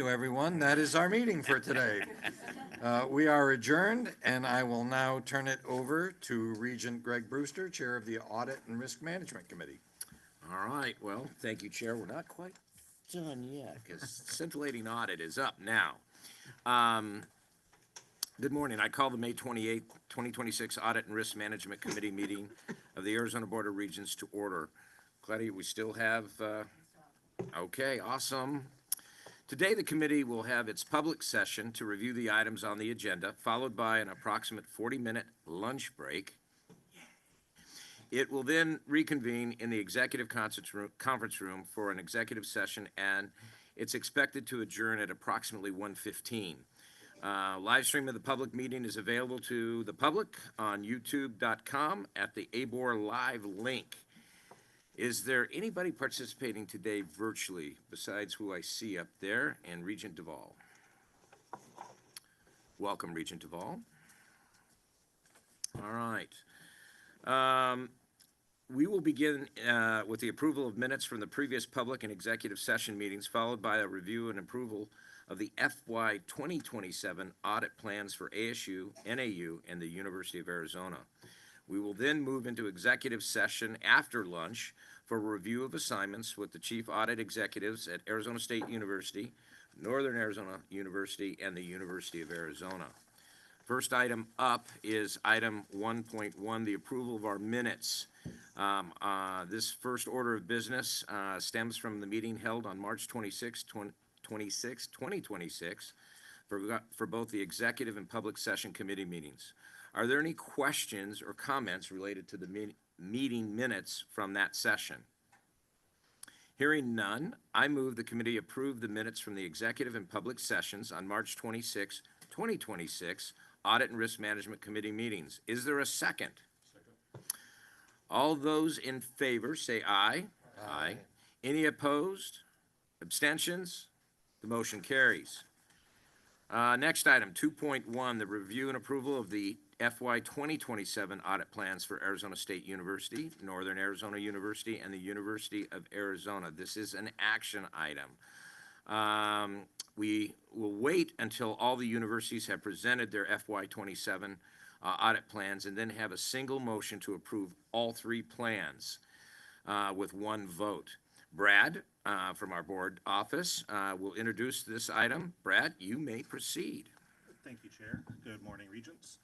you, everyone. That is our meeting for today. We are adjourned, and I will now turn it over to Regent Greg Brewster, Chair of the Audit and Risk Management Committee. All right, well, thank you, Chair. We're not quite done yet because scintillating audit is up now. Good morning. I call the May 28th, 2026 Audit and Risk Management Committee meeting of the Arizona Board of Regents to order. Claudia, we still have, okay, awesome. Today, the committee will have its public session to review the items on the agenda, followed by an approximate 40-minute lunch break. It will then reconvene in the executive conference room for an executive session, and it's expected to adjourn at approximately 1:15. Live stream of the public meeting is available to the public on youtube.com at the ABOR Live link. Is there anybody participating today virtually besides who I see up there and Regent Duvall? Welcome, Regent Duvall. All right. We will begin with the approval of minutes from the previous public and executive session meetings, followed by a review and approval of the FY 2027 audit plans for ASU, NAU, and the University of Arizona. We will then move into executive session after lunch for a review of assignments with the chief audit executives at Arizona State University, Northern Arizona University, and the University of Arizona. First item up is item 1.1, the approval of our minutes. This first order of business stems from the meeting held on March 26, 2026 for both the executive and public session committee meetings. Are there any questions or comments related to the meeting minutes from that session? Hearing none, I move the committee approve the minutes from the executive and public sessions on March 26, 2026 Audit and Risk Management Committee meetings. Is there a second? Second. All those in favor say aye. Aye. Any opposed? Abstentions? The motion carries. Next item, 2.1, the review and approval of the FY 2027 audit plans for Arizona State University, Northern Arizona University, and the University of Arizona. This is an action item. We will wait until all the universities have presented their FY 27 audit plans and then have a single motion to approve all three plans with one vote. Brad, from our board office, will introduce this item. Brad, you may proceed. Thank you, Chair. Good morning, Regents.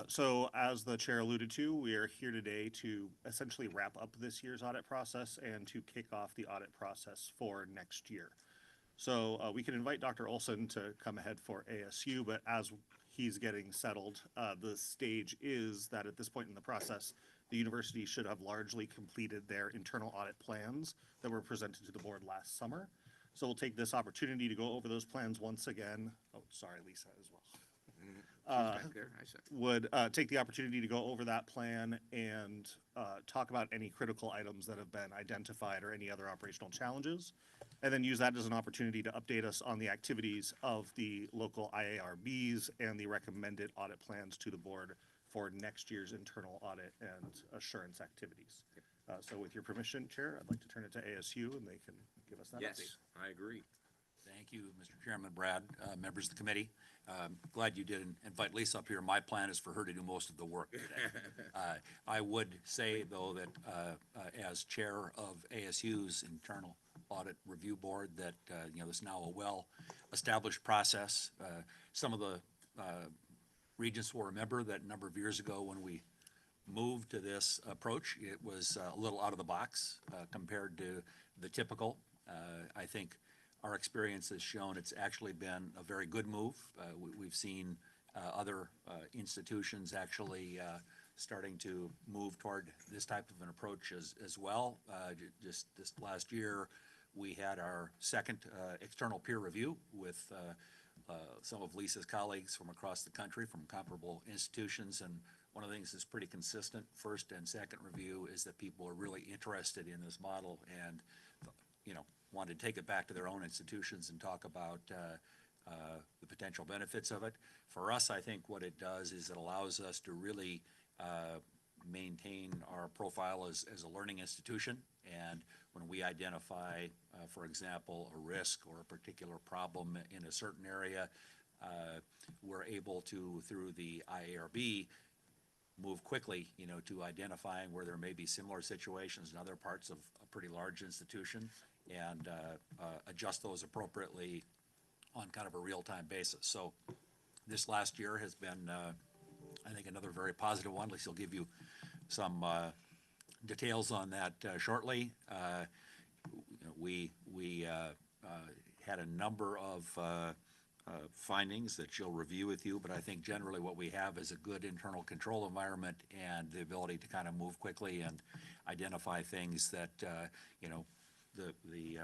So as the Chair alluded to, we are here today to essentially wrap up this year's audit process and to kick off the audit process for next year. So we can invite Dr. Olson to come ahead for ASU, but as he's getting settled, the stage is that at this point in the process, the university should have largely completed their internal audit plans that were presented to the board last summer. So we'll take this opportunity to go over those plans once again. Oh, sorry, Lisa, as well. Would take the opportunity to go over that plan and talk about any critical items that have been identified or any other operational challenges, and then use that as an opportunity to update us on the activities of the local IARBs and the recommended audit plans to the board for next year's internal audit and assurance activities. So with your permission, Chair, I'd like to turn it to ASU and they can give us that update. Yes, I agree. Thank you, Mr. Chairman, Brad, members of the committee. Glad you did invite Lisa up here. My plan is for her to do most of the work today. I would say, though, that as chair of ASU's internal audit review board, that there's now a well-established process. Some of the regents will remember that a number of years ago when we moved to this approach, it was a little out of the box compared to the typical. I think our experience has shown it's actually been a very good move. We've seen other institutions actually starting to move toward this type of an approach as well. Just this last year, we had our second external peer review with some of Lisa's colleagues from across the country from comparable institutions, and one of the things that's pretty consistent, first and second review, is that people are really interested in this model and wanted to take it back to their own institutions and talk about the potential benefits of it. For us, I think what it does is it allows us to really maintain our profile as a learning institution And when we identify, for example, a risk or a particular problem in a certain area, we're able to, through the IARB, move quickly, to identifying where there may be similar situations in other parts of a pretty large institution, and adjust those appropriately on kind of a real-time basis. So this last year has been, I think, another very positive one. Lisa will give you some details on that shortly. We had a number of findings that she'll review with you, but I think generally what we have is a good internal control environment and the ability to kind of move quickly and identify things that, the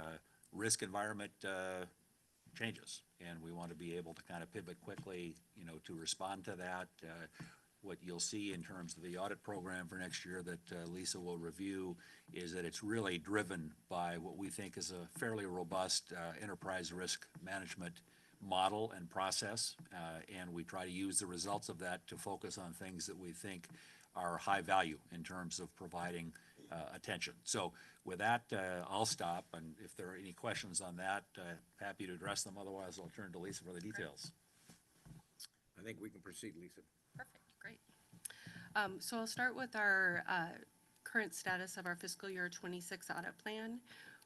risk environment changes, and we want to be able to kind of pivot quickly, to respond to that. What you'll see in terms of the audit program for next year that Lisa will review is that it's really driven by what we think is a fairly robust enterprise risk management model and process, and we try to use the results of that to focus on things that we think are high value in terms of providing attention. So with that, I'll stop, and if there are any questions on that, happy to address them. Otherwise, I'll turn to Lisa for the details. I think we can proceed, Lisa. Perfect, great. So I'll start with our current status of our fiscal year 26 audit plan.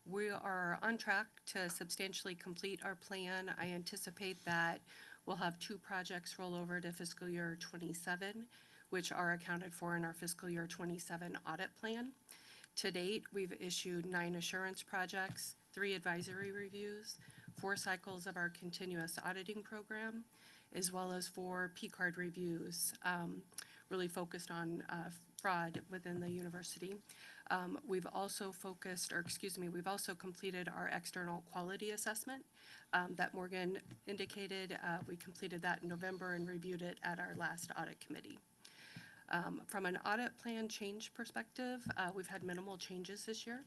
We are on track to substantially complete our plan. I anticipate that we'll have 2 projects roll over to fiscal year 27, which are accounted for in our fiscal year 27 audit plan. To date, we've issued 9 assurance projects, 3 advisory reviews, 4 cycles of our continuous auditing program, as well as 4 P-card reviews, really focused on fraud within the university. We've also completed our external quality assessment that Morgan indicated. We completed that in November and reviewed it at our last audit committee. From an audit plan change perspective, we've had minimal changes this year.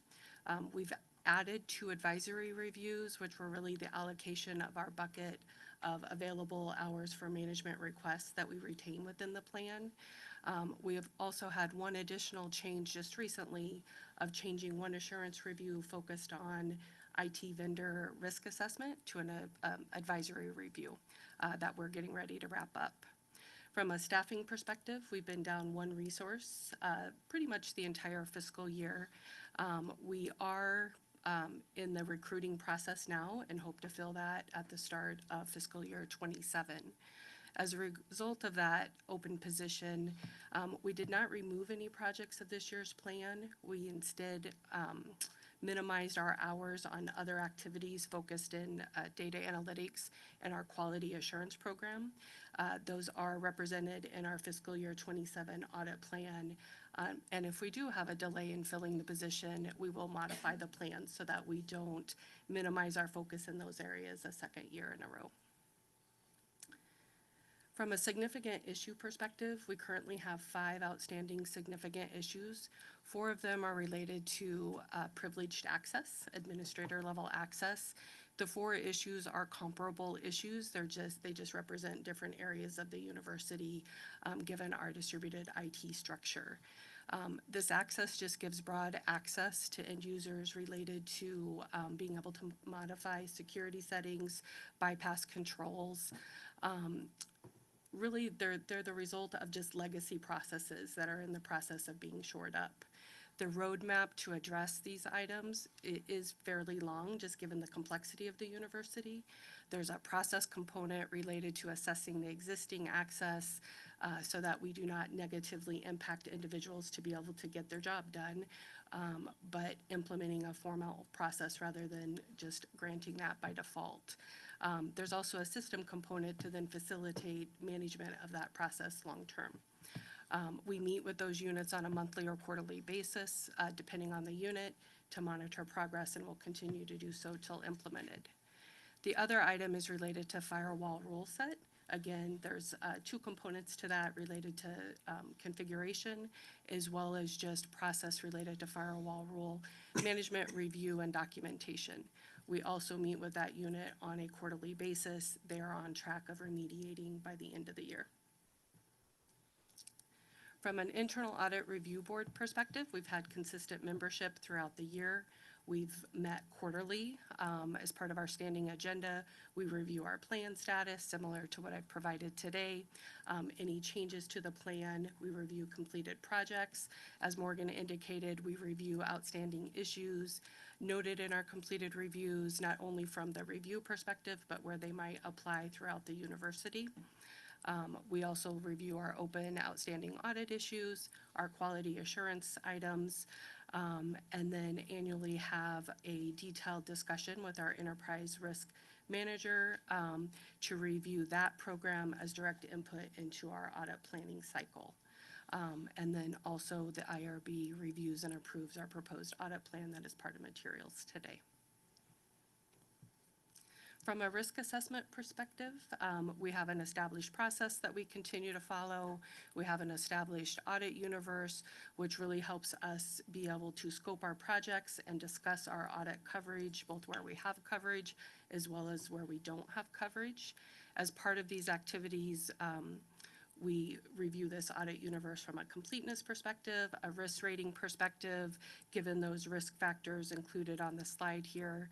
We've added 2 advisory reviews, which were really the allocation of our bucket of available hours for management requests that we retain within the plan. We have also had 1 additional change just recently of changing 1 assurance review focused on IT vendor risk assessment to an advisory review that we're getting ready to wrap up. From a staffing perspective, we've been down 1 resource pretty much the entire fiscal year. We are in the recruiting process now and hope to fill that at the start of fiscal year 27. As a result of that open position, we did not remove any projects of this year's plan. We instead minimized our hours on other activities focused in data analytics and our quality assurance program. Those are represented in our fiscal year 27 audit plan. And if we do have a delay in filling the position, we will modify the plan so that we don't minimize our focus in those areas a second year in a row. From a significant issue perspective, we currently have 5 outstanding significant issues. 4 of them are related to privileged access, administrator level access. The 4 issues are comparable issues. They just represent different areas of the university given our distributed IT structure. This access just gives broad access to end users related to being able to modify security settings, bypass controls. Really, they're the result of just legacy processes that are in the process of being shored up. The roadmap to address these items is fairly long, just given the complexity of the university. There's a process component related to assessing the existing access so that we do not negatively impact individuals to be able to get their job done, but implementing a formal process rather than just granting that by default. There's also a system component to then facilitate management of that process long-term. We meet with those units on a monthly or quarterly basis, depending on the unit, to monitor progress, and will continue to do so till implemented. The other item is related to firewall rule set. Again, there's 2 components to that related to configuration, as well as just process related to firewall rule management, review, and documentation. We also meet with that unit on a quarterly basis. They are on track of remediating by the end of the year. From an internal audit review board perspective, we've had consistent membership throughout the year. We've met quarterly as part of our standing agenda. We review our plan status, similar to what I've provided today. Any changes to the plan, we review completed projects. As Morgan indicated, we review outstanding issues noted in our completed reviews, not only from the review perspective, but where they might apply throughout the university. We also review our open outstanding audit issues, our quality assurance items, and then annually have a detailed discussion with our enterprise risk manager to review that program as direct input into our audit planning cycle. And then also the IRB reviews and approves our proposed audit plan that is part of materials today. From a risk assessment perspective, we have an established process that we continue to follow. We have an established audit universe, which really helps us be able to scope our projects and discuss our audit coverage, both where we have coverage as well as where we don't have coverage. As part of these activities, we review this audit universe from a completeness perspective, a risk rating perspective, given those risk factors included on the slide here.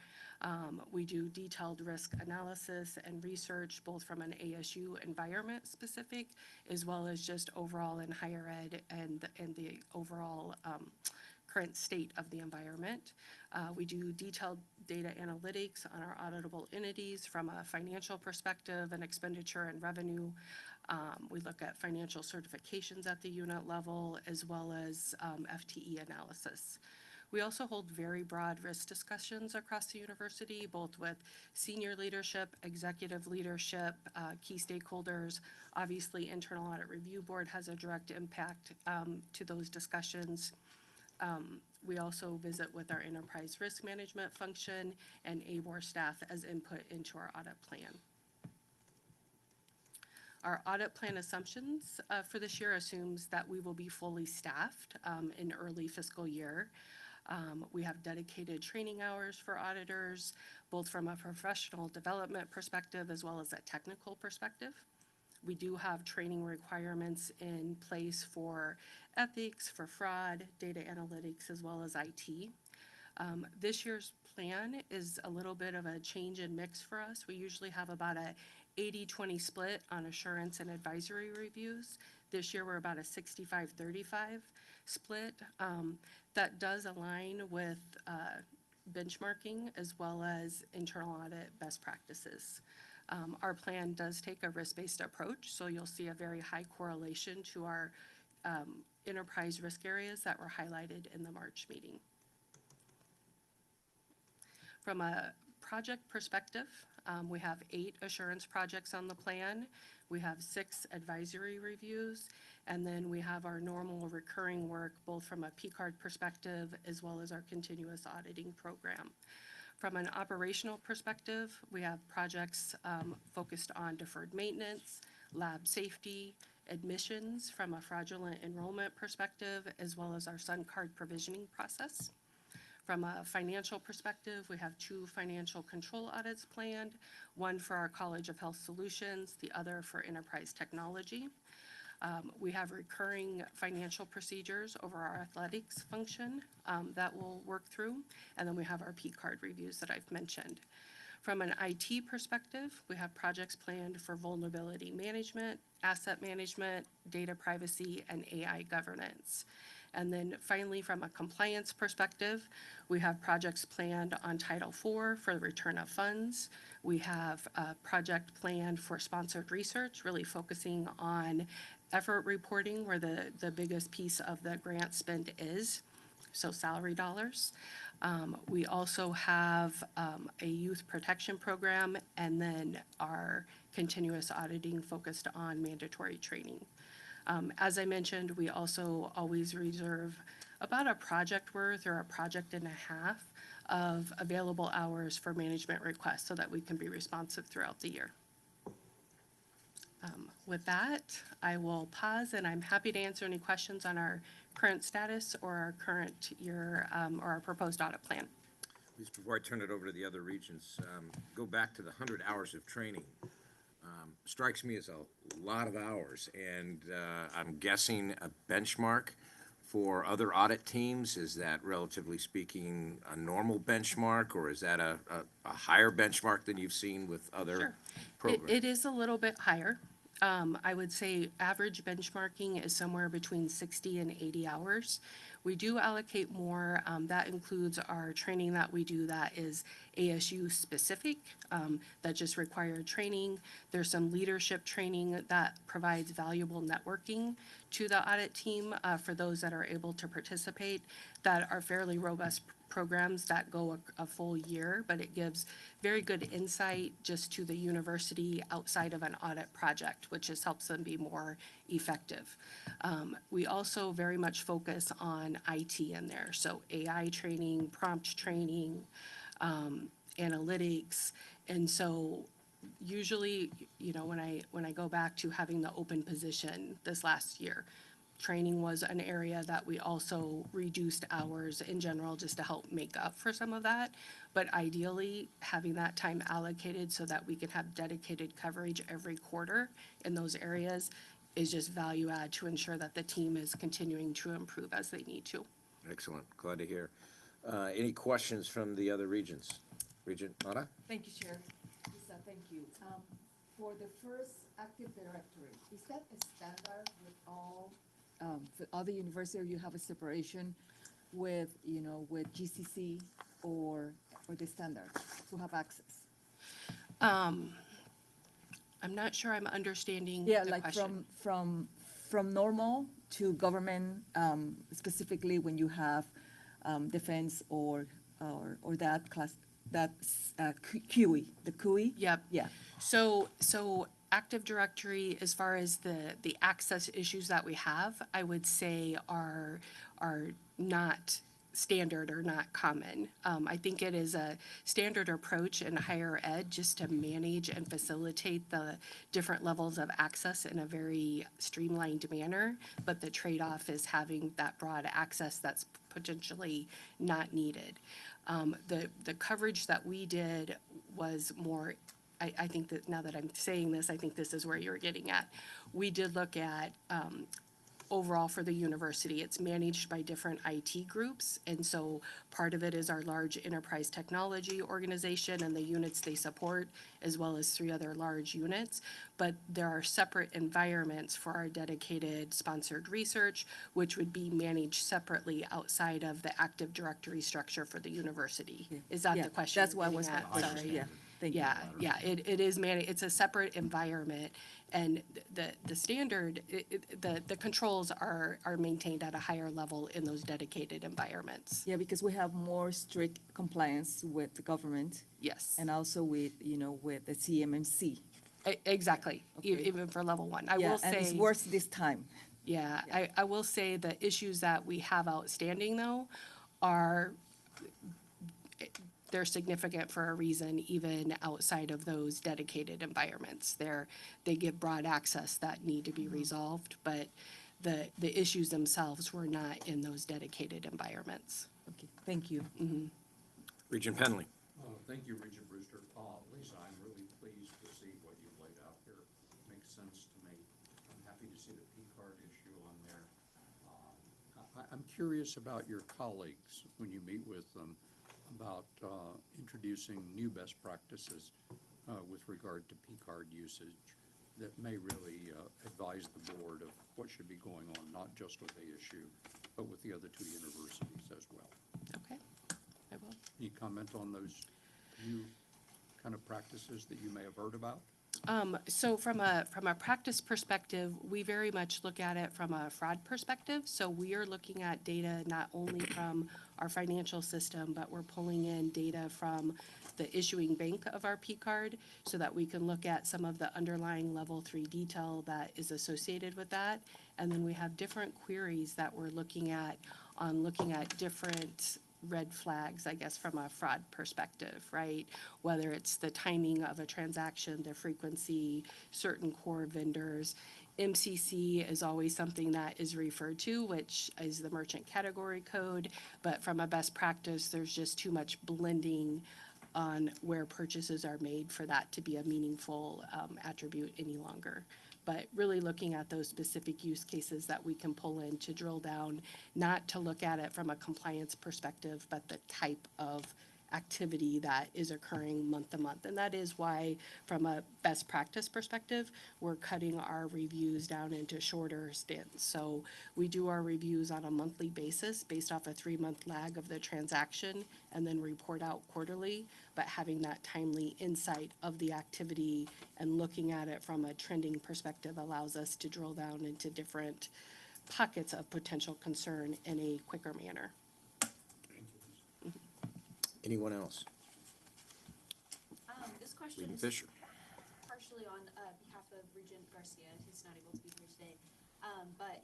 We do detailed risk analysis and research, both from an ASU environment specific, as well as just overall in higher ed and the overall current state of the environment. We do detailed data analytics on our auditable entities from a financial perspective and expenditure and revenue. We look at financial certifications at the unit level, as well as FTE analysis. We also hold very broad risk discussions across the university, both with senior leadership, executive leadership, key stakeholders. Obviously, Internal Audit Review Board has a direct impact to those discussions. We also visit with our enterprise risk management function and ABOR staff as input into our audit plan. Our audit plan assumptions for this year assumes that we will be fully staffed in early fiscal year. We have dedicated training hours for auditors, both from a professional development perspective as well as a technical perspective. We do have training requirements in place for ethics, for fraud, data analytics, as well as IT. This year's plan is a little bit of a change in mix for us. We usually have about a 80-20 split on assurance and advisory reviews. This year, we're about a 65-35 split. That does align with benchmarking as well as internal audit best practices. Our plan does take a risk-based approach, so you'll see a very high correlation to our enterprise risk areas that were highlighted in the March meeting. From a project perspective, we have 8 assurance projects on the plan. We have 6 advisory reviews, and then we have our normal recurring work, both from a P-card perspective as well as our continuous auditing program. From an operational perspective, we have projects focused on deferred maintenance, lab safety, admissions from a fraudulent enrollment perspective, as well as our Sun Card provisioning process. From a financial perspective, we have 2 financial control audits planned, one for our College of Health Solutions, the other for Enterprise Technology. We have recurring financial procedures over our athletics function that we'll work through, and then we have our P-card reviews that I've mentioned. From an IT perspective, we have projects planned for vulnerability management, asset management, data privacy, and AI governance. And then finally, from a compliance perspective, we have projects planned on Title IV for the return of funds. We have a project planned for sponsored research, really focusing on effort reporting, where the biggest piece of the grant spend is, so salary dollars. We also have a youth protection program, and then our continuous auditing focused on mandatory training. As I mentioned, we also always reserve about a project worth or a project and a half of available hours for management requests so that we can be responsive throughout the year. With that, I will pause, and I'm happy to answer any questions on our current status or our current year or our proposed audit plan. Just before I turn it over to the other regents, go back to the 100 hours of training. strikes me as a lot of hours, and I'm guessing a benchmark for other audit teams. Is that, relatively speaking, a normal benchmark, or is that a higher benchmark than you've seen with other Sure. programs? It is a little bit higher. I would say average benchmarking is somewhere between 60 and 80 hours. We do allocate more. That includes our training that we do that is ASU specific, that just required training. There's some leadership training that provides valuable networking to the audit team for those that are able to participate, that are fairly robust programs that go a full year, but it gives very good insight just to the university outside of an audit project, which just helps them be more effective. We also very much focus on IT in there, so AI training, prompt training, analytics. And so usually, you know, when I go back to having the open position this last year, training was an area that we also reduced hours in general just to help make up for some of that. But ideally, having that time allocated so that we can have dedicated coverage every quarter in those areas is just value add to ensure that the team is continuing to improve as they need to. Excellent, glad to hear. Any questions from the other regions? Regent Mata? Thank you, Chair. Lisa, thank you. For the first Active Directory, is that a standard with all, for other universities, or you have a separation with, you know, with GCC or the standard to have access? I'm not sure I'm understanding Yeah, the like question. from normal to government, specifically when you have defense or that class, that's QE, the QE? Yep. Yeah. So Active Directory, as far as the access issues that we have, I would say are not standard or not common. I think it is a standard approach in higher ed just to manage and facilitate the different levels of access in a very streamlined manner, but the trade-off is having that broad access that's potentially not needed. The coverage that we did was more, I think that now that I'm saying this, I think this is where you're getting at. We did look at overall for the university, it's managed by different IT groups. And so part of it is our large enterprise technology organization and the units they support, as well as 3 other large units. But there are separate environments for our dedicated sponsored research, which would be managed separately outside of the Active Directory structure for the university. Is that Yeah, the question? that's what I you're was getting gonna at? question, Sorry. yeah. Thank you. Yeah, it is it's a separate environment, and the standard, the controls are maintained at a higher level in those dedicated environments. Yeah, because we have more strict compliance with the government Yes, and also with, you know, with the CMMC. exactly, Okay. even for level 1. I Yeah, will and it's say, worse this time. yeah, I will say the issues that we have outstanding, though, are, they're significant for a reason, even outside of those dedicated environments. They give broad access that need to be resolved, but the issues themselves were not in those dedicated environments. Okay, thank you. Regent Penley? Thank you, Regent Brewster. Lisa, I'm really pleased to see what you've laid out here. Makes sense to me. I'm happy to see the P card issue on there. I'm curious about your colleagues, when you meet with them, about introducing new best practices with regard to P card usage that may really advise the board of what should be going on, not just with ASU, but with the other 2 universities as well. Okay, I will. Can you comment on those new kind of practices that you may have heard about? So from a practice perspective, we very much look at it from a fraud perspective. So we are looking at data not only from our financial system, but we're pulling in data from the issuing bank of our P card so that we can look at some of the underlying level 3 detail that is associated with that. And then we have different queries that we're looking at different red flags, I guess, from a fraud perspective, right? Whether it's the timing of a transaction, the frequency, certain core vendors. MCC is always something that is referred to, which is the merchant category code. But from a best practice, there's just too much blending on where purchases are made for that to be a meaningful attribute any longer. But really looking at those specific use cases that we can pull in to drill down, not to look at it from a compliance perspective, but the type of activity that is occurring month to month. And that is why, from a best practice perspective, we're cutting our reviews down into shorter stints. So we do our reviews on a monthly basis based off a 3-month lag of the transaction and then report out quarterly. But having that timely insight of the activity and looking at it from a trending perspective allows us to drill down into different pockets of potential concern in a quicker manner. Anyone else? This question Regent is Fisher? partially on behalf of Regent Garcia, who's not able to be here today. But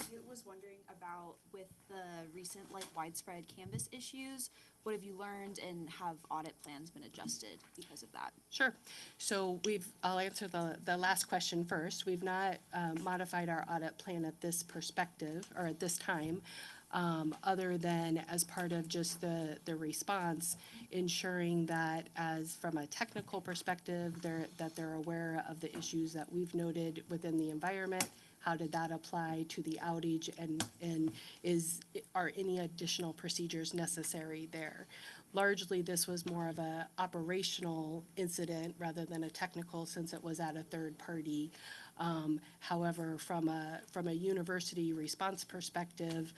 he was wondering about, with the recent widespread Canvas issues, what have you learned and have audit plans been adjusted because of that? Sure. So I'll answer the last question first. We've not modified our audit plan at this perspective, or at this time, other than as part of just the response, ensuring that from a technical perspective, that they're aware of the issues that we've noted within the environment. How did that apply to the outage, and are any additional procedures necessary there? Largely, this was more of a operational incident rather than a technical, since it was at a third party. However, from a university response perspective,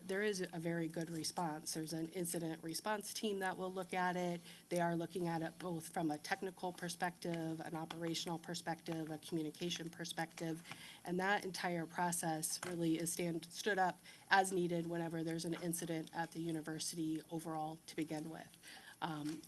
there is a very good response. There's an incident response team that will look at it. They are looking at it both from a technical perspective, an operational perspective, a communication perspective, and that entire process really is stood up as needed whenever there's an incident at the university overall to begin with.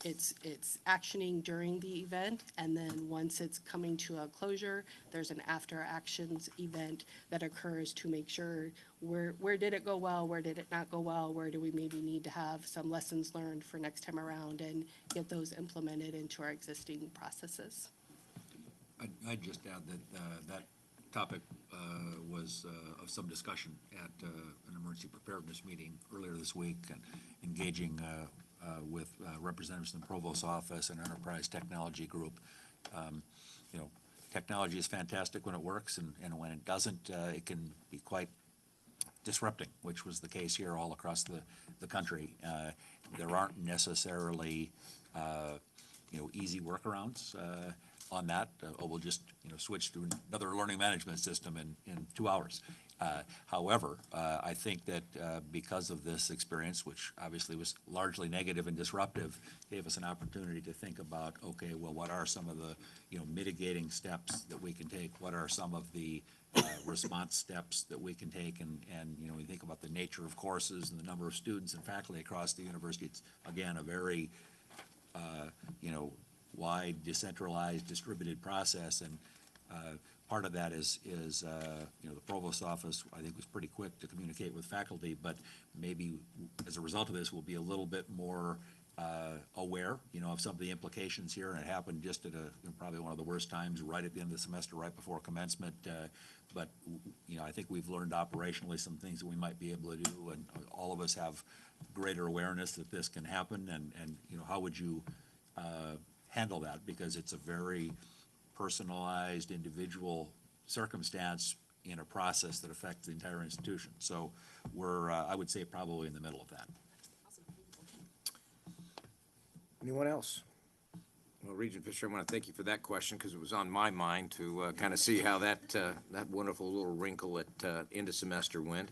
It's actioning during the event, and then once it's coming to a closure, there's an after actions event that occurs to make sure where did it go well, where did it not go well, where do we maybe need to have some lessons learned for next time around and get those implemented into our existing processes. I'd just add that that topic was of some discussion at an emergency preparedness meeting earlier this week, and engaging with representatives in the Provost's office and Enterprise Technology Group. Technology is fantastic when it works, and when it doesn't, it can be quite disrupting, which was the case here all across the country. There aren't necessarily easy workarounds on that. We'll just switch to another learning management system in 2 hours. However, I think that because of this experience, which obviously was largely negative and disruptive, gave us an opportunity to think about, okay, well, what are some of the mitigating steps that we can take? What are some of the response steps that we can take? And we think about the nature of courses and the number of students and faculty across the university. It's, again, a very wide, decentralized, distributed process, and part of that is the Provost's office, I think, was pretty quick to communicate with faculty, but maybe as a result of this, we'll be a little bit more aware, of some of the implications here. And it happened just at probably one of the worst times, right at the end of the semester, right before commencement. But I think we've learned operationally some things that we might be able to do, and all of us have greater awareness that this can happen. And how would you handle that? Because it's a very personalized, individual circumstance in a process that affects the entire institution. So we're, I would say, probably in the middle of that. Anyone else? Well, Regent Fisher, I want to thank you for that question, because it was on my mind to kind of see how that wonderful little wrinkle at end of semester went.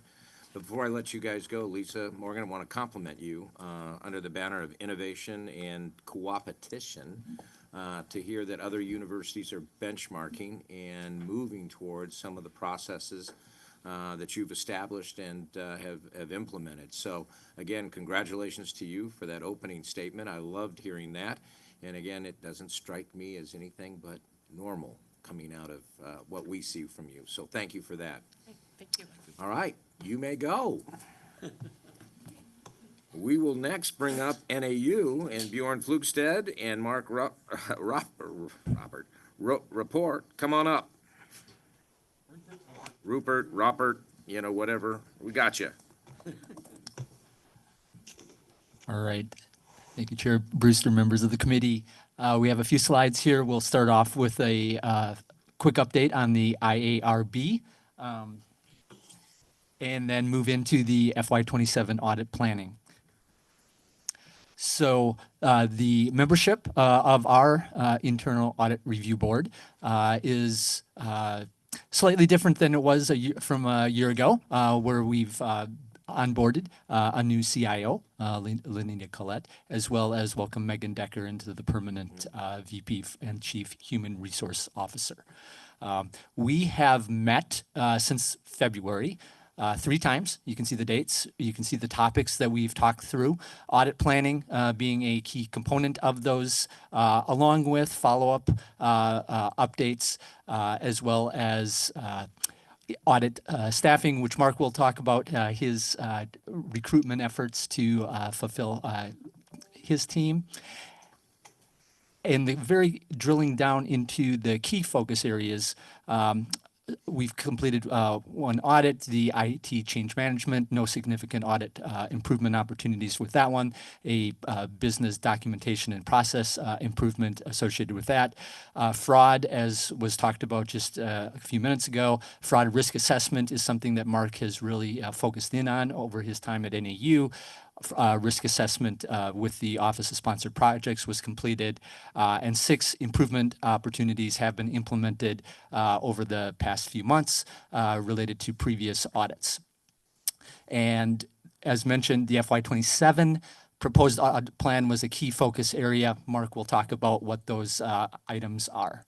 But before I let you guys go, Lisa Morgan, I want to compliment you under the banner of innovation and co-opetition to hear that other universities are benchmarking and moving towards some of the processes that you've established and have implemented. So again, congratulations to you for that opening statement. I loved hearing that. And again, it doesn't strike me as anything but normal coming out of what we see from you. So thank you for that. Okay, thank you. All right, you may go. We will next bring up NAU and Bjorn Flugstead and Mark Rapport. Come on up. Rupert, whatever. We got you. All right. Thank you, Chair Brewster, members of the committee. We have a few slides here. We'll start off with a quick update on the IARB, and then move into the FY27 audit planning. So the membership of our internal audit review board is slightly different than it was from a year ago, where we've onboarded a new CIO, Lenina Collette, as well as welcome Megan Decker into the permanent VP and Chief Human Resource Officer. We have met since February 3 times. You can see the dates. You can see the topics that we've talked through. Audit planning being a key component of those, along with follow-up updates, as well as audit staffing, which Mark will talk about his recruitment efforts to fulfill his team. And the very drilling down into the key focus areas, we've completed 1 audit, the IT change management, no significant audit improvement opportunities with that one, a business documentation and process improvement associated with that. Fraud, as was talked about just a few minutes ago, fraud risk assessment is something that Mark has really focused in on over his time at NAU. Risk assessment with the Office of Sponsored Projects was completed, and 6 improvement opportunities have been implemented over the past few months related to previous audits. And as mentioned, the FY27 proposed audit plan was a key focus area. Mark will talk about what those items are.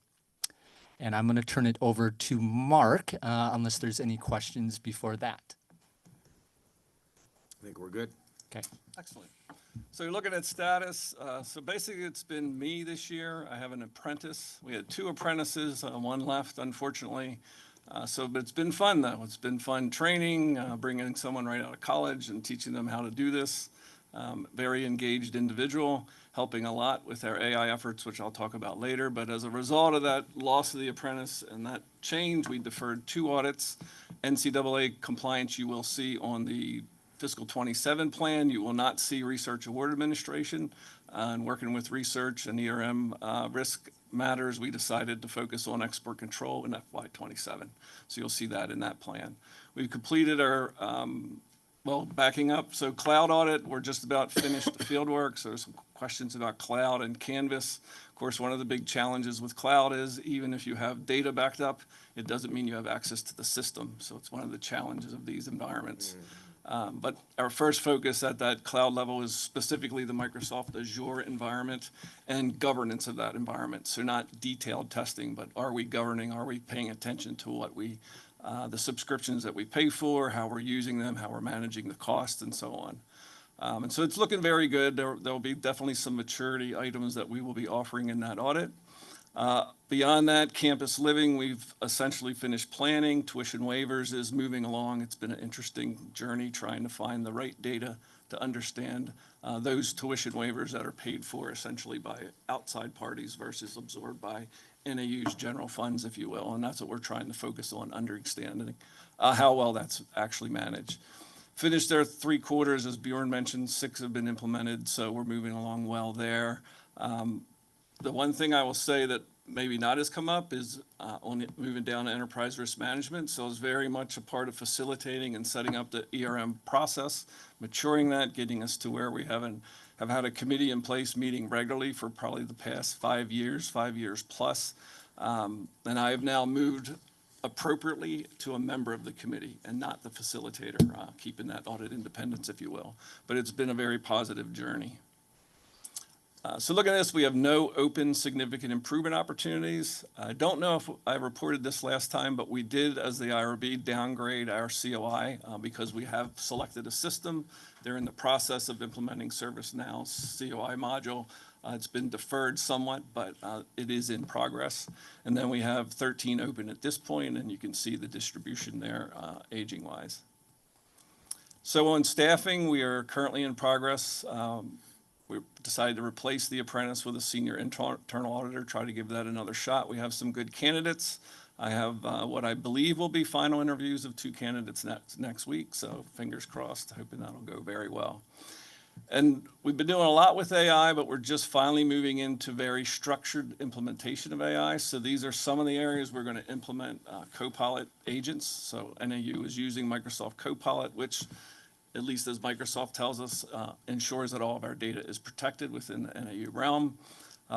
And I'm going to turn it over to Mark, unless there's any questions before that. I think we're good. Okay. Excellent. So you're looking at status. So basically, it's been me this year. I have an apprentice. We had 2 apprentices, 1 left, unfortunately. But it's been fun, though. It's been fun training, bringing someone right out of college and teaching them how to do this. Very engaged individual, helping a lot with our AI efforts, which I'll talk about later. But as a result of that loss of the apprentice and that change, we deferred 2 audits. NCAA compliance you will see on the fiscal 27 plan. You will not see research award administration. And working with research and ERM risk matters, we decided to focus on export control in FY27. So you'll see that in that plan. We've completed our, backing up. So cloud audit, we're just about finished the field work. So there's some questions about cloud and Canvas. Of course, one of the big challenges with cloud is even if you have data backed up, it doesn't mean you have access to the system. So it's one of the challenges of these environments. But our first focus at that cloud level is specifically the Microsoft Azure environment and governance of that environment. So not detailed testing, but are we governing? Are we paying attention to what the subscriptions that we pay for, how we're using them, how we're managing the cost, and so on. And so it's looking very good. There will be definitely some maturity items that we will be offering in that audit. Beyond that, campus living, we've essentially finished planning. Tuition waivers is moving along. It's been an interesting journey trying to find the right data to understand those tuition waivers that are paid for essentially by outside parties versus absorbed by NAU's general funds, if you will. And that's what we're trying to focus on, understanding how well that's actually managed. Finished their 3 quarters, as Bjorn mentioned, 6 have been implemented, so we're moving along well there. The one thing I will say that maybe not has come up is moving down to enterprise risk management. So it's very much a part of facilitating and setting up the ERM process, maturing that, getting us to where we have had a committee in place meeting regularly for probably the past 5 years plus. And I have now moved appropriately to a member of the committee and not the facilitator, keeping that audit independence, if you will. But it's been a very positive journey. So looking at this, we have no open significant improvement opportunities. I don't know if I reported this last time, but we did, as the IRB, downgrade our COI because we have selected a system. They're in the process of implementing ServiceNow's COI module. It's been deferred somewhat, but it is in progress. And then we have 13 open at this point, and you can see the distribution there aging-wise. So on staffing, we are currently in progress. We decided to replace the apprentice with a senior internal auditor, try to give that another shot. We have some good candidates. I have what I believe will be final interviews of 2 candidates next week, so fingers crossed, hoping that'll go very well. And we've been doing a lot with AI, but we're just finally moving into very structured implementation of AI. So these are some of the areas we're going to implement Copilot agents. So NAU is using Microsoft Copilot, which, at least as Microsoft tells us, ensures that all of our data is protected within the NAU realm.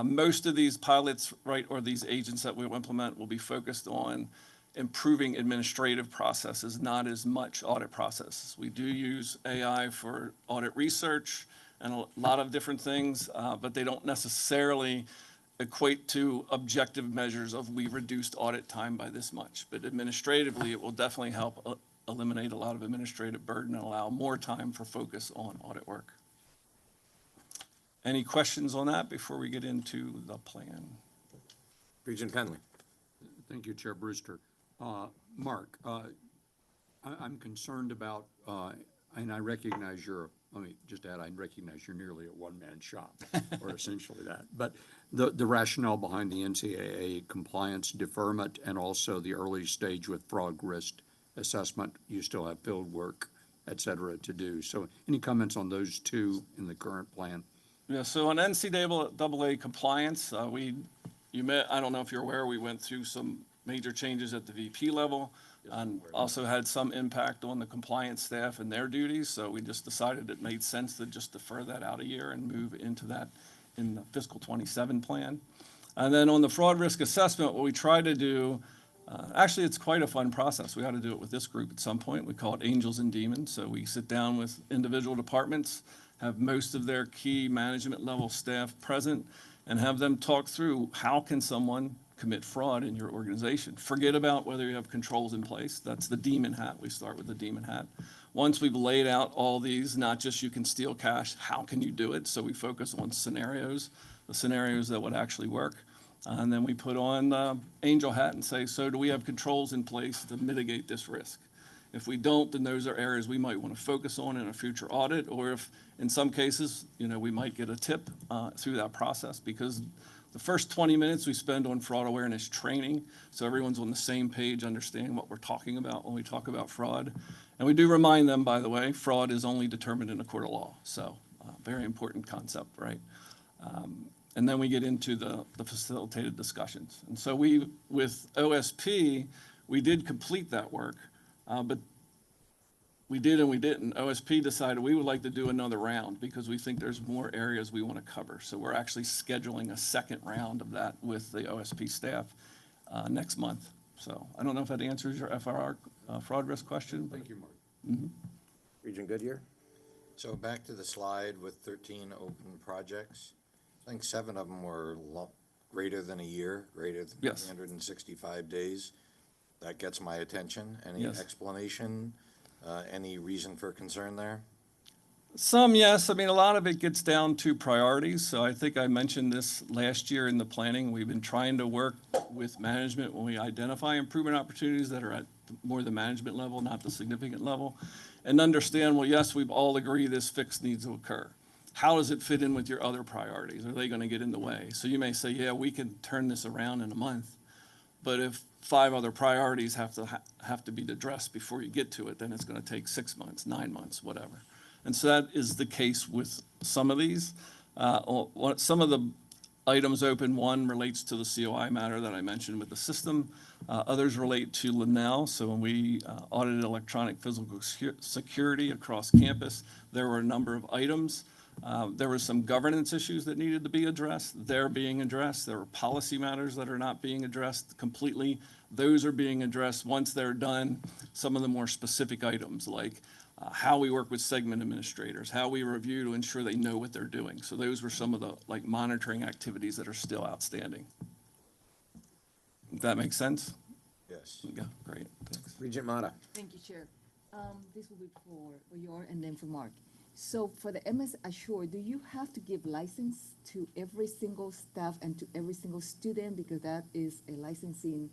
Most of these pilots, right, or these agents that we'll implement will be focused on improving administrative processes, not as much audit processes. We do use AI for audit research and a lot of different things, but they don't necessarily equate to objective measures of we reduced audit time by this much. But administratively, it will definitely help eliminate a lot of administrative burden and allow more time for focus on audit work. Any questions on that before we get into the plan? Regent Penley. Thank you, Chair Brewster. Mark, I'm concerned about, and I recognize let me just add, I recognize you're nearly a one-man shop, or essentially that. But the rationale behind the NCAA compliance deferment and also the early stage with fraud risk assessment, you still have field work, et cetera, to do. So any comments on those two in the current plan? Yeah, so on NCAA compliance, I don't know if you're aware, we went through some major changes at the VP level and also had some impact on the compliance staff and their duties. So we just decided it made sense to just defer that out a year and move into that in the fiscal 27 plan. And then on the fraud risk assessment, what we try to do, actually, it's quite a fun process. We ought to do it with this group at some point. We call it Angels and Demons. So we sit down with individual departments, have most of their key management level staff present, and have them talk through how can someone commit fraud in your organization. Forget about whether you have controls in place. That's the demon hat. We start with the demon hat. Once we've laid out all these, not just you can steal cash, how can you do it? So we focus on scenarios, the scenarios that would actually work. And then we put on angel hat and say, so do we have controls in place to mitigate this risk? If we don't, then those are areas we might want to focus on in a future audit, or if, in some cases, we might get a tip through that process, because the first 20 minutes we spend on fraud awareness training, so everyone's on the same page, understanding what we're talking about when we talk about fraud. And we do remind them, by the way, fraud is only determined in a court of law, so very important concept, right? And then we get into the facilitated discussions. And so with OSP, we did complete that work, but we did and we didn't. OSP decided we would like to do another round because we think there's more areas we want to cover. So we're actually scheduling a second round of that with the OSP staff next month. So I don't know if that answers your FRR fraud risk question. Thank you, Mark. Regent Goodyear. So back to the slide with 13 open projects. I think 7 of them were greater than a year, greater than Yes. 365 days. That gets my attention. Any Yes. explanation? Any reason for concern there? Some, yes. I mean, a lot of it gets down to priorities. So I think I mentioned this last year in the planning. We've been trying to work with management when we identify improvement opportunities that are at more the management level, not the significant level, and understand, well, yes, we've all agreed this fix needs to occur. How does it fit in with your other priorities? Are they going to get in the way? So you may say, yeah, we can turn this around in a month, but if 5 other priorities have to be addressed before you get to it, then it's going to take 6 months, 9 months, whatever. And so that is the case with some of these. Some of the items open, one relates to the COI matter that I mentioned with the system. Others relate to Linnell. So when we audited electronic physical security across campus, there were a number of items. There were some governance issues that needed to be addressed. They're being addressed. There were policy matters that are not being addressed completely. Those are being addressed once they're done. Some of the more specific items, like how we work with segment administrators, how we review to ensure they know what they're doing. So those were some of the monitoring activities that are still outstanding. Does that make sense? Yes. Yeah, great. Thanks. Regent Mata. Thank you, Chair. This will be for your and then for Mark. So for the MS Assure, do you have to give license to every single staff and to every single student? Because that is a licensing,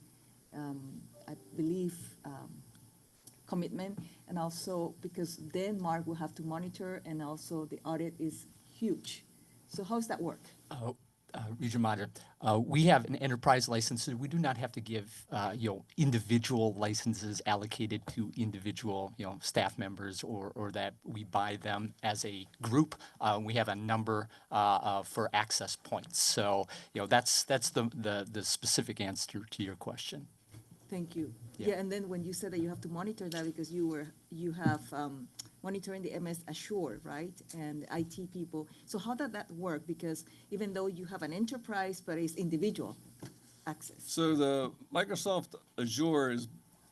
I believe, commitment. And also because then Mark will have to monitor, and also the audit is huge. So how does that work? Region Monitor, we have an enterprise license, so we do not have to give, individual licenses allocated to individual, staff members or that we buy them as a group. We have a number for access points. So, that's the specific answer to your question. Thank you. Yeah. Yeah, and then when you said that you have to monitor that because you have monitoring the MS Assure, right? And IT people. So how does that work? Because even though you have an enterprise, but it's individual access. So the Microsoft Azure is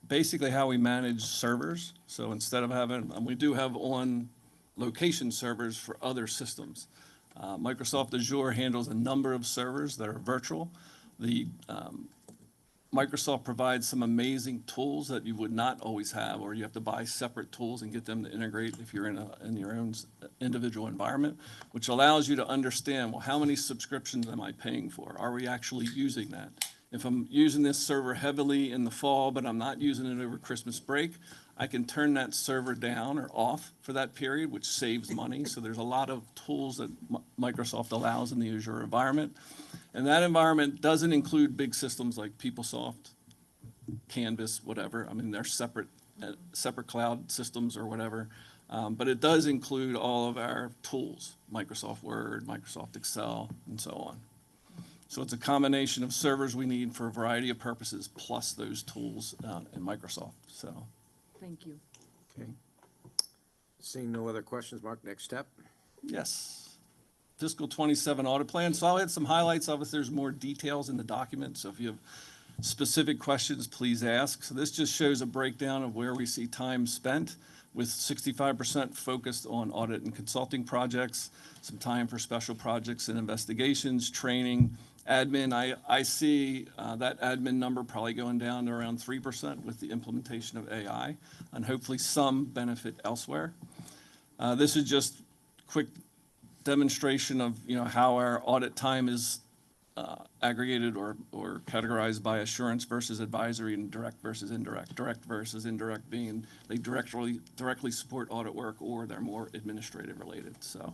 basically how we manage servers. So instead of having, and we do have on location servers for other systems. Microsoft Azure handles a number of servers that are virtual. The Microsoft provides some amazing tools that you would not always have, or you have to buy separate tools and get them to integrate if you're in your own individual environment, which allows you to understand, well, how many subscriptions am I paying for? Are we actually using that? If I'm using this server heavily in the fall, but I'm not using it over Christmas break, I can turn that server down or off for that period, which saves money. So there's a lot of tools that Microsoft allows in the Azure environment. And that environment doesn't include big systems like PeopleSoft, Canvas, whatever. I mean, they're separate cloud systems or whatever. But it does include all of our tools, Microsoft Word, Microsoft Excel, and so on. So it's a combination of servers we need for a variety of purposes, plus those tools in Microsoft, so. Thank you. Okay. Seeing no other questions, Mark, next step? Yes. Fiscal 27 audit plan. So I'll hit some highlights. Obviously, there's more details in the document. So if you have specific questions, please ask. So this just shows a breakdown of where we see time spent, with 65% focused on audit and consulting projects, some time for special projects and investigations, training, admin. I see that admin number probably going down to around 3% with the implementation of AI, and hopefully some benefit elsewhere. This is just quick demonstration of how our audit time is aggregated or categorized by assurance versus advisory, and direct versus indirect. Direct versus indirect being they directly support audit work, or they're more administrative related. So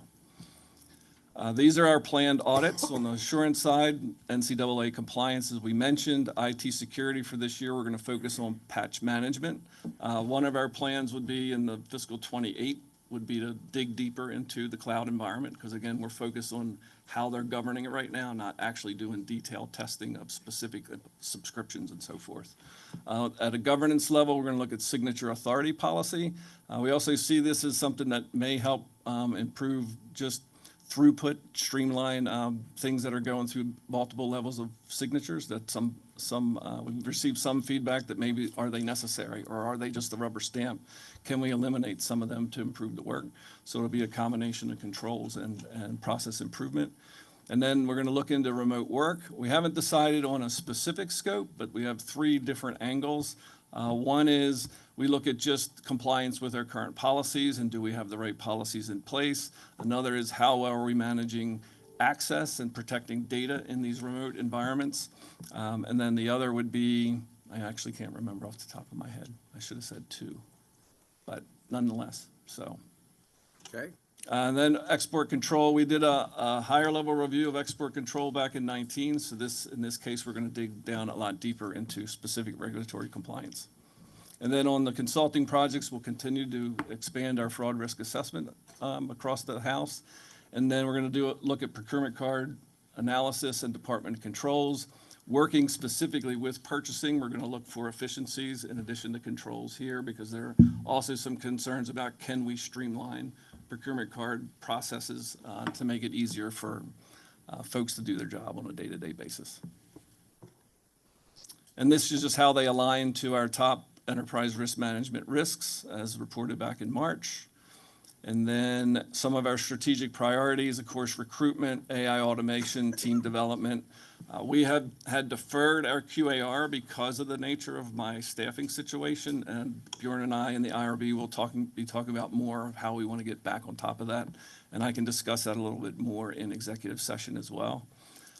these are our planned audits. On the assurance side, NCAA compliance, as we mentioned. IT security for this year, we're going to focus on patch management. One of our plans would be in the fiscal 28 would be to dig deeper into the cloud environment, because again, we're focused on how they're governing it right now, not actually doing detailed testing of specific subscriptions and so forth. At a governance level, we're going to look at signature authority policy. We also see this as something that may help improve just throughput, streamline things that are going through multiple levels of signatures. That we've received some feedback that maybe are they necessary, or are they just a rubber stamp? Can we eliminate some of them to improve the work? So it'll be a combination of controls and process improvement. And then we're going to look into remote work. We haven't decided on a specific scope, but we have 3 different angles. One is we look at just compliance with our current policies, and do we have the right policies in place? Another is how well are we managing access and protecting data in these remote environments? And then the other would be, I actually can't remember off the top of my head. I should have said 2, but nonetheless, so. Okay. And then export control, we did a higher level review of export control back in 19. So in this case, we're going to dig down a lot deeper into specific regulatory compliance. And then on the consulting projects, we'll continue to expand our fraud risk assessment across the house. And then we're going to look at procurement card analysis and department controls. Working specifically with purchasing, we're going to look for efficiencies in addition to controls here, because there are also some concerns about can we streamline procurement card processes to make it easier for folks to do their job on a day-to-day basis. And this is just how they align to our top enterprise risk management risks as reported back in March. And then some of our strategic priorities, of course, recruitment, AI automation, team development. We had deferred our QAR because of the nature of my staffing situation, and Bjorn and I in the IRB will be talking about more of how we want to get back on top of that, and I can discuss that a little bit more in executive session as well.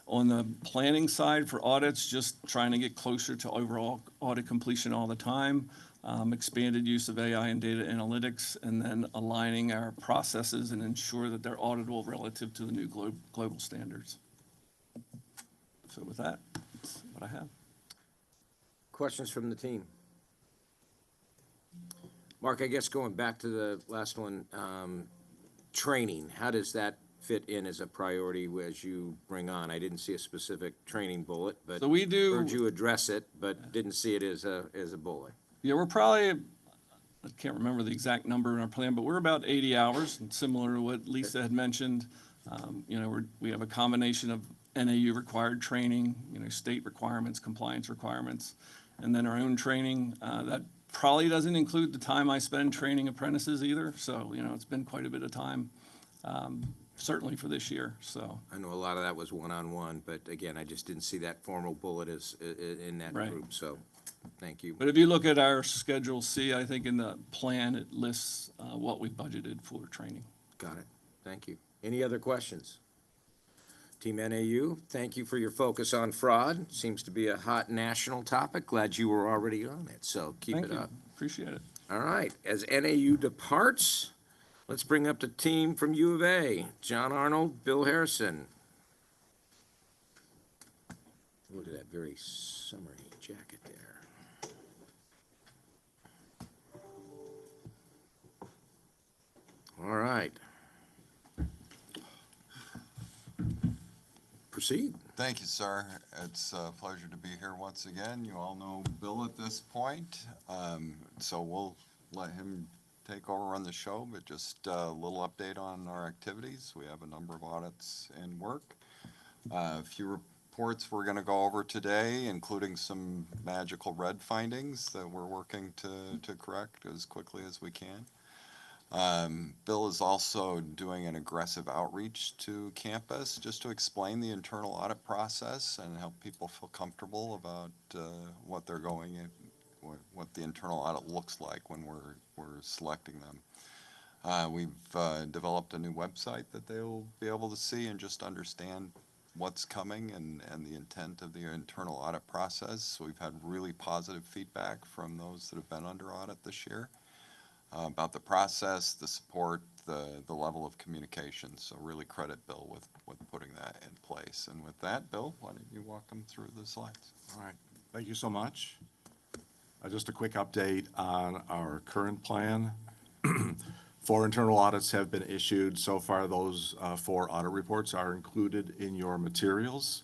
On the planning side for audits, just trying to get closer to overall audit completion all the time, expanded use of AI and data analytics, and then aligning our processes and ensure that they're auditable relative to the new global standards. So with that, that's what I have. Questions from the team? Mark, I guess going back to the last one, training, how does that fit in as a priority as you bring on? I didn't see a specific training bullet, but So we do. heard you address it, but didn't see it as a bullet. Yeah, we're probably, I can't remember the exact number in our plan, but we're about 80 hours, and similar to what Lisa had mentioned. You know, we have a combination of NAU required training, you know, state requirements, compliance requirements, and then our own training. That probably doesn't include the time I spend training apprentices either. So, you know, it's been quite a bit of time, certainly for this year, so. I know a lot of that was one-on-one, but again, I just didn't see that formal bullet as, in that Right. group, so, thank you. But if you look at our Schedule C, I think in the plan, it lists what we budgeted for training. Got it, thank you. Any other questions? Team NAU, thank you for your focus on fraud. Seems to be a hot national topic. Glad you were already on it, so keep Thank it you. up. Appreciate it. All right, as NAU departs, let's bring up the team from U of A. John Arnold, Bill Harrison. Look at that very summery jacket there. All right. Proceed. Thank you, sir. It's a pleasure to be here once again. You all know Bill at this point, so we'll let him take over on the show, but just a little update on our activities. We have a number of audits in work. A few reports we're going to go over today, including some magical red findings that we're working to correct as quickly as we can. Bill is also doing an aggressive outreach to campus just to explain the internal audit process and help people feel comfortable about what they're going in, what the internal audit looks like when we're selecting them. We've developed a new website that they'll be able to see and just understand what's coming and the intent of the internal audit process. We've had really positive feedback from those that have been under audit this year. About the process, the support, the level of communication. So really credit Bill with putting that in place. And with that, Bill, why don't you walk them through the slides? All right, thank you so much. Just a quick update on our current plan. 4 internal audits have been issued. So far, those 4 audit reports are included in your materials.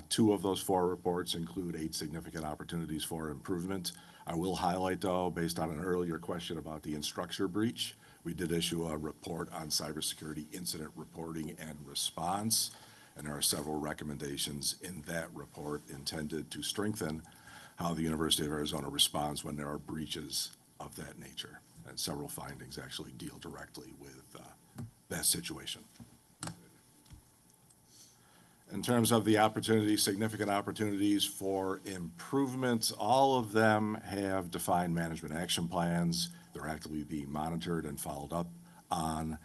2 of those 4 reports include 8 significant opportunities for improvement. I will highlight, though, based on an earlier question about the Instructure breach, we did issue a report on cybersecurity incident reporting and response, and there are several recommendations in that report intended to strengthen how the University of Arizona responds when there are breaches of that nature. And several findings actually deal directly with that situation. In terms of the opportunities, significant opportunities for improvements, all of them have defined management action plans. They're actively being monitored and followed up on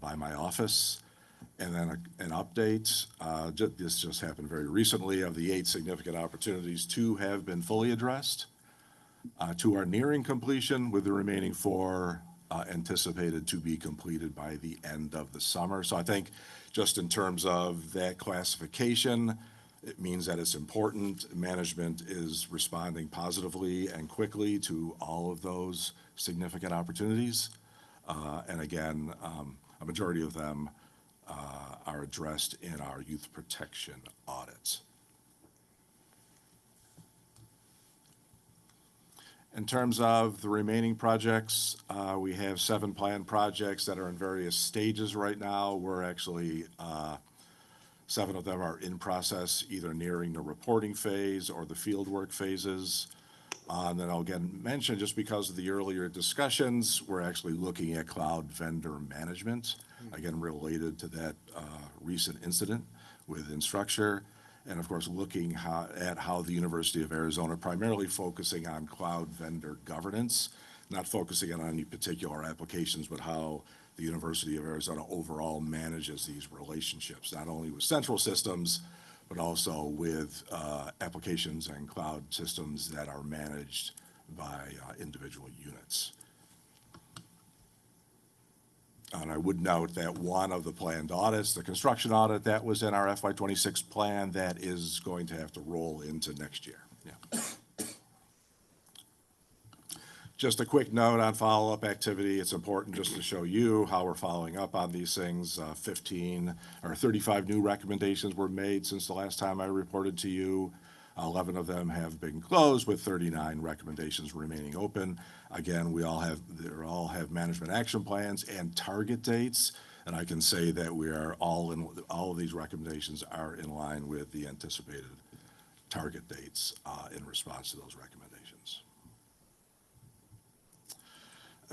by my office. And then an update, this just happened very recently, of the 8 significant opportunities, 2 have been fully addressed. 2 are nearing completion, with the remaining 4 anticipated to be completed by the end of the summer. So I think just in terms of that classification, it means that it's important. Management is responding positively and quickly to all of those significant opportunities. And again, a majority of them are addressed in our youth protection audits. In terms of the remaining projects, we have 7 planned projects that are in various stages right now. We're actually, 7 of them are in process, either nearing the reporting phase or the fieldwork phases. And then I'll again mention, just because of the earlier discussions, we're actually looking at cloud vendor management, again, related to that recent incident with Instructure. And of course, looking at how the University of Arizona, primarily focusing on cloud vendor governance, not focusing on any particular applications, but how the University of Arizona overall manages these relationships, not only with central systems, but also with applications and cloud systems that are managed by individual units. And I would note that one of the planned audits, the construction audit that was in our FY26 plan, that is going to have to roll into next year. Yeah. Just a quick note on follow-up activity. It's important just to show you how we're following up on these things. 35 new recommendations were made since the last time I reported to you. 11 of them have been closed, with 39 recommendations remaining open. Again, they all have management action plans and target dates, and I can say that all of these recommendations are in line with the anticipated target dates in response to those recommendations.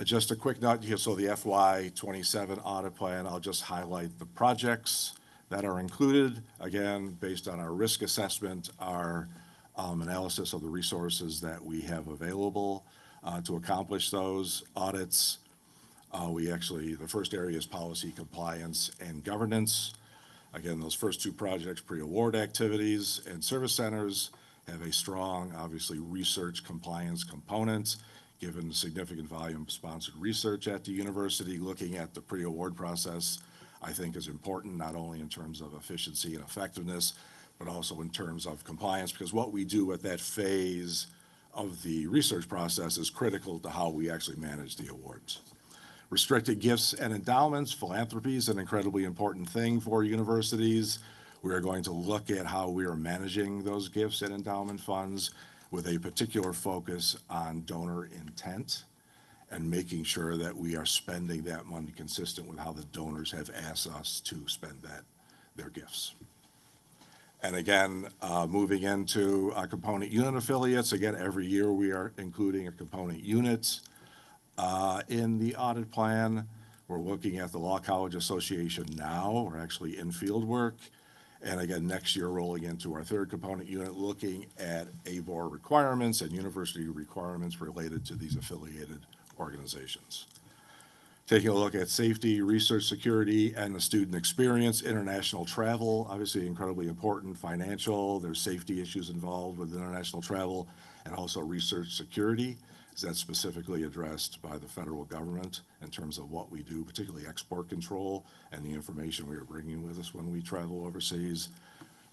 Just a quick note here, so the FY27 audit plan, I'll just highlight the projects that are included, again, based on our risk assessment, our analysis of the resources that we have available to accomplish those audits. The first area is policy compliance and governance. Again, those first two projects, pre-award activities and service centers, have a strong, obviously, research compliance component. Given the significant volume of sponsored research at the university, looking at the pre-award process, I think is important, not only in terms of efficiency and effectiveness, but also in terms of compliance, because what we do at that phase of the research process is critical to how we actually manage the awards. Restricted gifts and endowments, philanthropy is an incredibly important thing for universities. We are going to look at how we are managing those gifts and endowment funds with a particular focus on donor intent and making sure that we are spending that money consistent with how the donors have asked us to spend their gifts. And again, moving into component unit affiliates, again, every year we are including a component unit in the audit plan. We're looking at the Law College Association now. We're actually in field work. And again, next year, rolling into our third component unit, looking at ABOR requirements and university requirements related to these affiliated organizations. Taking a look at safety, research security, and the student experience, international travel, obviously incredibly important, financial, there's safety issues involved with international travel, and also research security. Is that specifically addressed by the federal government in terms of what we do, particularly export control and the information we are bringing with us when we travel overseas?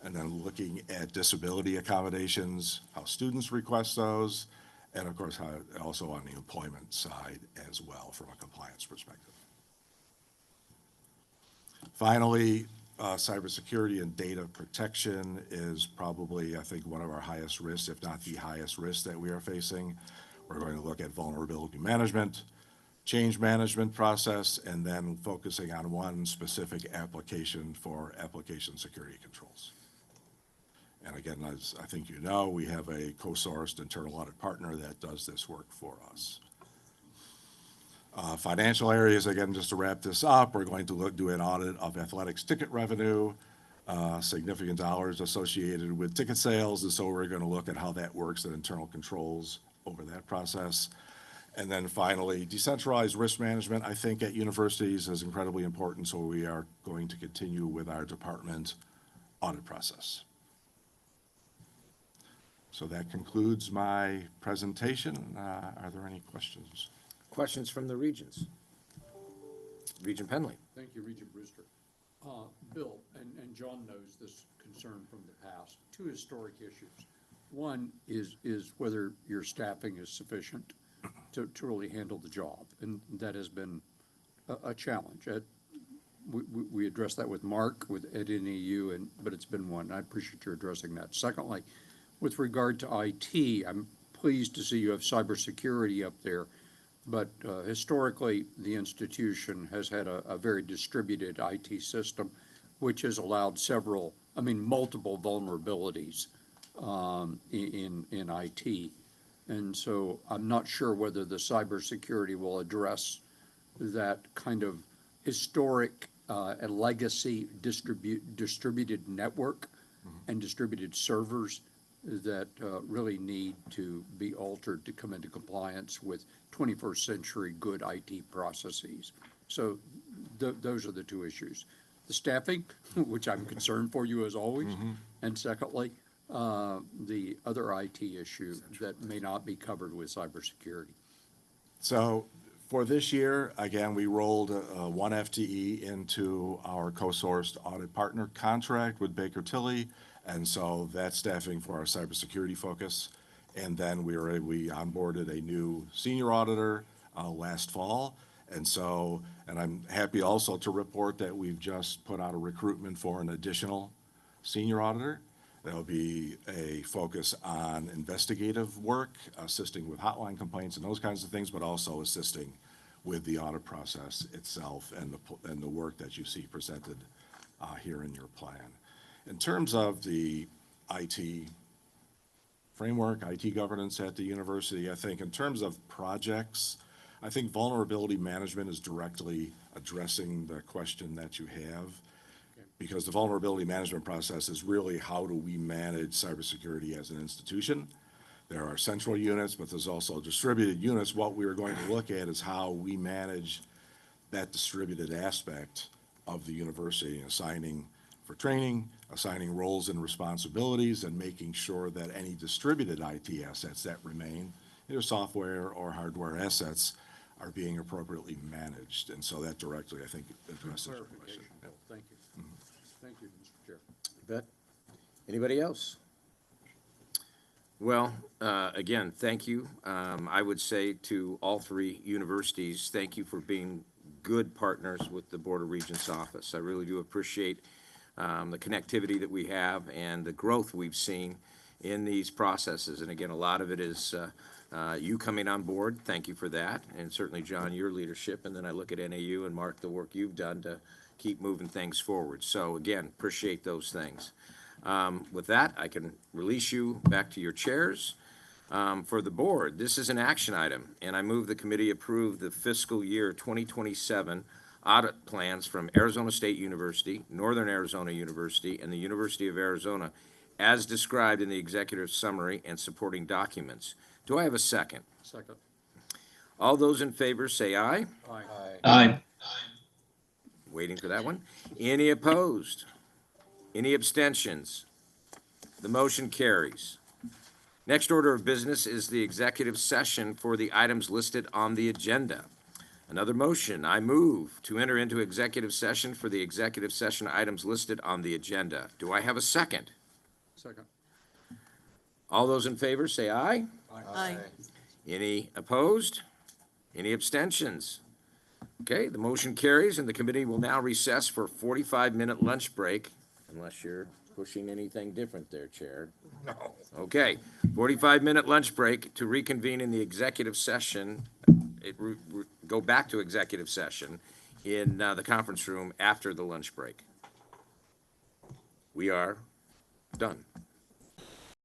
And then looking at disability accommodations, how students request those, and of course, how also on the employment side as well from a compliance perspective. Finally, cybersecurity and data protection is probably, I think, one of our highest risks, if not the highest risk that we are facing. We're going to look at vulnerability management, change management process, and then focusing on one specific application for application security controls. And again, as I think you know, we have a co-sourced internal audit partner that does this work for us. Financial areas, again, just to wrap this up, we're going to do an audit of athletics ticket revenue, significant dollars associated with ticket sales, and so we're going to look at how that works and internal controls over that process. And then finally, decentralized risk management, I think at universities is incredibly important, so we are going to continue with our department audit process. So that concludes my presentation. Are there any questions? Questions from the regions? Regent Penley. Thank you, Regent Brewster. Bill, and John knows this concern from the past, two historic issues. One is whether your staffing is sufficient to really handle the job, and that has been a challenge. We addressed that with Mark, at NEU, but it's been one. I appreciate your addressing that. Secondly, with regard to IT, I'm pleased to see you have cybersecurity up there, but historically, the institution has had a very distributed IT system, which has allowed multiple vulnerabilities in IT. And so I'm not sure whether the cybersecurity will address that kind of historic legacy distributed network and distributed servers that really need to be altered to come into compliance with 21st century good IT processes. So those are the two issues. The staffing, which I'm concerned for you as always, and secondly, the other IT issue that may not be covered with cybersecurity. So For this year, again, we rolled one FTE into our co-sourced audit partner contract with Baker Tilly, and so that's staffing for our cybersecurity focus. And then we onboarded a new senior auditor last fall. And I'm happy also to report that we've just put out a recruitment for an additional senior auditor. There'll be a focus on investigative work, assisting with hotline complaints and those kinds of things, but also assisting with the audit process itself and the work that you see presented here in your plan. In terms of the IT framework, IT governance at the university, I think in terms of projects, I think vulnerability management is directly addressing the question that you have. Because the vulnerability management process is really how do we manage cybersecurity as an institution. There are central units, but there's also distributed units. What we are going to look at is how we manage that distributed aspect of the university, assigning for training, assigning roles and responsibilities, and making sure that any distributed IT assets that remain, either software or hardware assets, are being appropriately managed. And so that directly, I think, addresses your question. Bill, thank you. Thank you, Mr. Chair. Bet. Anybody else? Well, again, thank you. I would say to all three universities, thank you for being good partners with the Board of Regents office. I really do appreciate the connectivity that we have and the growth we've seen in these processes. And again, a lot of it is you coming on board. Thank you for that. And certainly, John, your leadership. And then I look at NAU and Mark, the work you've done to keep moving things forward. So again, appreciate those things. With that, I can release you back to your chairs. For the board, this is an action item, and I move the committee approve the fiscal year 2027 audit plans from Arizona State University, Northern Arizona University, and the University of Arizona as described in the executive summary and supporting documents. Do I have a second? Second. All those in favor say aye. Aye. Aye. Waiting for that one. Any opposed? Any abstentions? The motion carries. Next order of business is the executive session for the items listed on the agenda. Another motion, I move to enter into executive session for the executive session items listed on the agenda. Do I have a second? Second. All those in favor say aye. Aye. Any opposed? Any abstentions? Okay, the motion carries, and the committee will now recess for a 45-minute lunch break, unless you're pushing anything different there, Chair. No. Okay, 45-minute lunch break to reconvene in the executive session, go back to executive session in the conference room after the lunch break. We are done.